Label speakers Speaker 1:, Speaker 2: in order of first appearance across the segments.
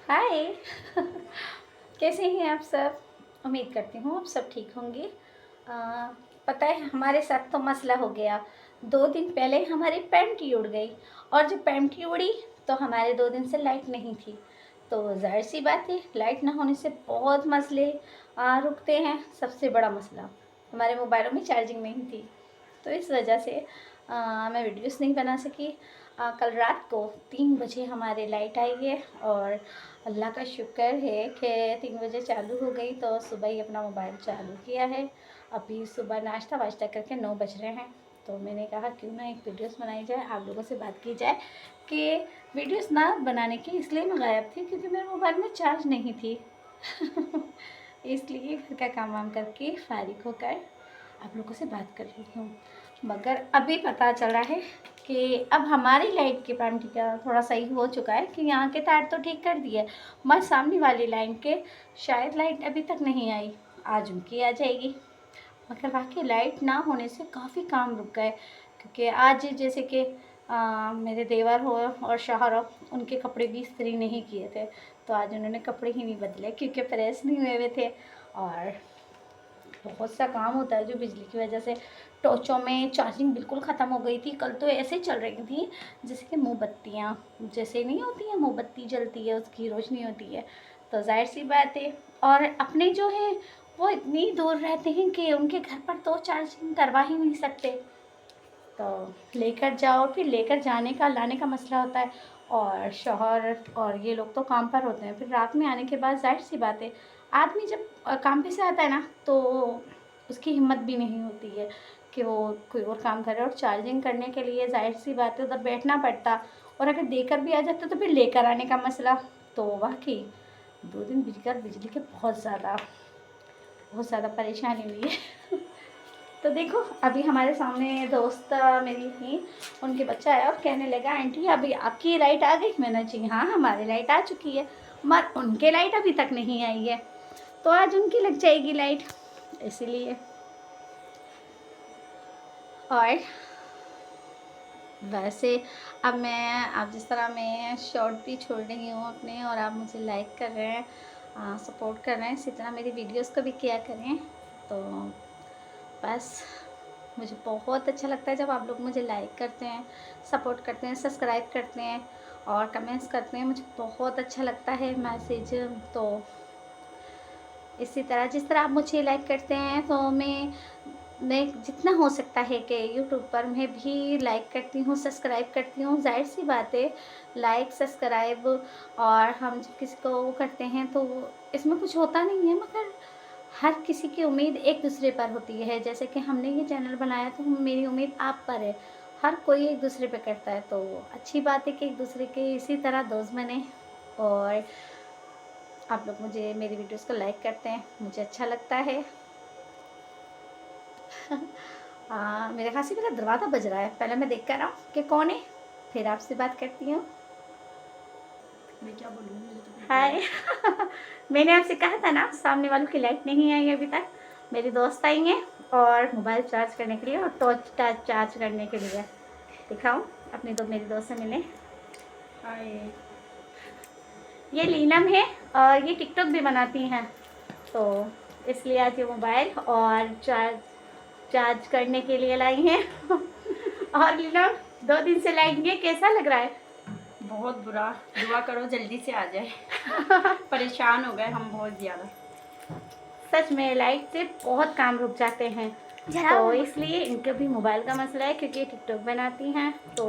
Speaker 1: हाय। कैसे हैं आप सब? उम्मीद करती हूँ आप सब ठीक होंगे। पता है हमारे साथ तो मसला हो गया। 2 दिन पहले हमारी पेंटी उड़ गई और जब पेंटी उड़ी तो हमारे 2 दिन से लाइट नहीं थी। तो जाहिर सी बात है लाइट ना होने से बहुत मसले रुकते हैं। सबसे बड़ा मसला हमारे मोबाइलों में चार्जिंग नहीं थी, तो इस वजह से मैं वीडियोस नहीं बना सकी। कल रात को 3 बजे हमारे लाइट आई है और अल्लाह का शुक्र है कि 3 बजे चालू हो गई, तो सुबह ही अपना मोबाइल चालू किया है। अभी सुबह नाश्ता वाश्ता करके 9 बज रहे हैं, तो मैंने कहा क्यों ना एक वीडियोस बनाई जाए, आप लोगों से बात की जाए कि वीडियोस ना बनाने की इसलिए मैं गायब थी क्योंकि मेरे मोबाइल में चार्ज नहीं थी। इसलिए घर का काम वाम करके फारिग होकर आप लोगों से बात कर रही हूँ। मगर अभी पता चल रहा है कि अब हमारी लाइट की पेंटी का थोड़ा सही हो चुका है कि यहाँ के तार तो ठीक कर दिए, मगर सामने वाली लाइन के शायद लाइट अभी तक नहीं आई, आज उनकी आ जाएगी। मगर वाकई लाइट ना होने से काफ़ी काम रुक गए, क्योंकि आज जैसे कि मेरे देवर हो और शौहर हो, उनके कपड़े भी इस्त्री नहीं किए थे, तो आज उन्होंने कपड़े ही नहीं बदले क्योंकि प्रेस नहीं हुए हुए थे। और बहुत सा काम होता है जो बिजली की वजह से। टॉर्चों में चार्जिंग बिल्कुल ख़त्म हो गई थी, कल तो ऐसे चल रही थी जैसे कि मोमबत्तियाँ जैसे नहीं होती हैं, मोमबत्ती जलती है उसकी रोशनी होती है। तो जाहिर सी बात है, और अपने जो है वो इतनी दूर रहते हैं कि उनके घर पर तो चार्जिंग करवा ही नहीं सकते, तो लेकर जाओ, फिर लेकर जाने का लाने का मसला होता है। और शौहर और ये लोग तो काम पर होते हैं, फिर रात में आने के बाद जाहिर सी बात है आदमी जब काम पे से आता है ना, तो उसकी हिम्मत भी नहीं होती है कि वो कोई और काम करे, और चार्जिंग करने के लिए जाहिर सी बात है उधर बैठना पड़ता, और अगर देकर भी आ जाता तो फिर लेकर आने का मसला। तो वाकई 2 दिन बिजली बिजली के बहुत ज़्यादा परेशानी हुई है। तो देखो अभी हमारे सामने दोस्त मेरी थी, उनके बच्चा आया और कहने लगा आंटी अभी आपकी लाइट आ गई। मैंने जी हाँ हमारी लाइट आ चुकी है, मगर उनके लाइट अभी तक नहीं आई है, तो आज उनकी लग जाएगी लाइट इसीलिए। और वैसे अब आप जिस तरह मैं शॉर्ट भी छोड़ रही हूँ अपने, और आप मुझे लाइक कर रहे हैं, सपोर्ट कर रहे हैं, इसी तरह मेरी वीडियोस को भी किया करें। तो बस मुझे बहुत अच्छा लगता है जब आप लोग मुझे लाइक करते हैं, सपोर्ट करते हैं, सब्सक्राइब करते हैं और कमेंट्स करते हैं, मुझे बहुत अच्छा लगता है मैसेज। तो इसी तरह जिस तरह आप मुझे लाइक करते हैं, तो मैं जितना हो सकता है कि यूट्यूब पर मैं भी लाइक करती हूँ, सब्सक्राइब करती हूँ। जाहिर सी बात है लाइक सब्सक्राइब और हम जब किसी को वो करते हैं तो इसमें कुछ होता नहीं है, मगर हर किसी की उम्मीद एक दूसरे पर होती है। जैसे कि हमने ये चैनल बनाया तो मेरी उम्मीद आप पर है, हर कोई एक दूसरे पे करता है, तो अच्छी बात है कि एक दूसरे के इसी तरह दोस्त बने। और आप लोग मुझे मेरी वीडियोस को लाइक करते हैं, मुझे अच्छा लगता है। मेरे ख्याल से मेरा दरवाज़ा बज रहा है, पहले मैं देख कर आऊँ कि कौन है, फिर आपसे बात करती हूँ।
Speaker 2: मैं क्या बोलूँ, मुझे तो
Speaker 1: हाय। मैंने आपसे कहा था ना सामने वालों की लाइट नहीं आई अभी तक। मेरी दोस्त आई हैं और मोबाइल चार्ज करने के लिए और टॉर्च चार्ज करने के लिए। दिखाऊं अपनी मेरी दोस्त से मिले।
Speaker 2: हाय।
Speaker 1: ये लीनम है और ये टिकटॉक भी बनाती हैं, तो इसलिए आज ये मोबाइल और चार्ज करने के लिए लाई हैं। और लीनम 2 दिन से लाइट नहीं है, कैसा लग रहा है?
Speaker 2: बहुत बुरा, दुआ करो जल्दी से आ जाए। परेशान हो गए हम बहुत ज़्यादा।
Speaker 1: सच में लाइट से बहुत काम रुक जाते हैं, तो इसलिए इनके भी मोबाइल का मसला है क्योंकि ये टिकटॉक बनाती हैं। तो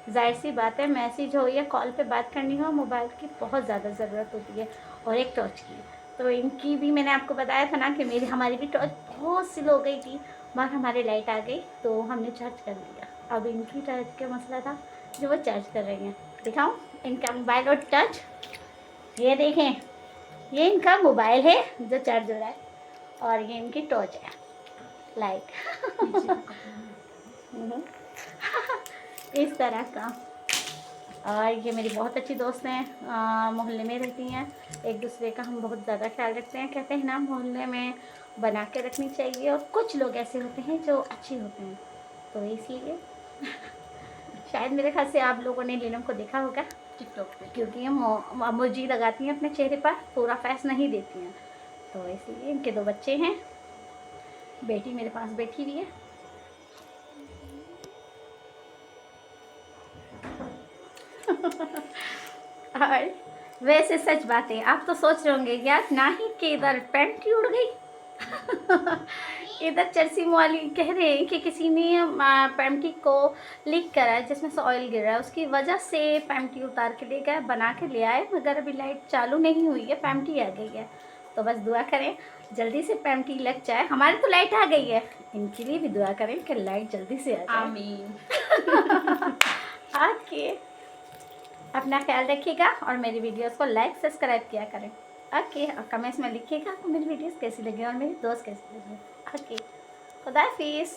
Speaker 1: जाहिर सी बात है मैसेज हो या कॉल पे बात करनी हो, मोबाइल की बहुत ज़्यादा ज़रूरत होती है और एक टॉर्च की। तो इनकी भी मैंने आपको बताया था ना कि हमारी भी टॉर्च बहुत स्लो हो गई थी, मगर हमारी लाइट आ गई तो हमने चार्ज कर लिया। अब इनकी टॉर्च का मसला था जो वो चार्ज कर रही हैं। दिखाऊँ इनका मोबाइल और टॉर्च? ये देखें, ये इनका मोबाइल है जो चार्ज हो रहा है और ये इनकी टॉर्च है लाइट। इस तरह का। और ये मेरी बहुत अच्छी दोस्त हैं, मोहल्ले में रहती हैं, एक दूसरे का हम बहुत ज़्यादा ख्याल रखते हैं। कहते हैं ना मोहल्ले में बना के रखनी चाहिए, और कुछ लोग ऐसे होते हैं जो अच्छे होते हैं, तो इसलिए शायद मेरे ख्याल से आप लोगों ने लीनम को देखा होगा।
Speaker 2: टिकटॉक पे।
Speaker 1: क्योंकि ये इमोजी लगाती हैं अपने चेहरे पर, पूरा फेस नहीं देती हैं, तो इसलिए। इनके 2 बच्चे हैं, बेटी मेरे पास बैठी हुई है। और वैसे सच बात है, आप तो सोच रहे होंगे यार नाही के इधर पैंट ही उड़ गई। इधर चरसी वाली कह रहे हैं कि किसी ने पैंटी को लीक करा है, जिसमें से ऑयल गिर रहा है, उसकी वजह से पैंटी उतार के ले गए, बना के ले आए, मगर अभी लाइट चालू नहीं हुई है, पैंटी आ गई है। तो बस दुआ करें जल्दी से पैंटी लग जाए। हमारी तो लाइट आ गई है, इनके लिए भी दुआ करें कि लाइट जल्दी से आ जाए।
Speaker 2: आमीन।
Speaker 1: ओके, अपना ख्याल रखिएगा और मेरी वीडियोस को लाइक सब्सक्राइब किया करें। ओके, और कमेंट्स में लिखिएगा आपको मेरी वीडियोस कैसी लगी और मेरी दोस्त कैसी लगी। ओके, खुदा हाफिज़।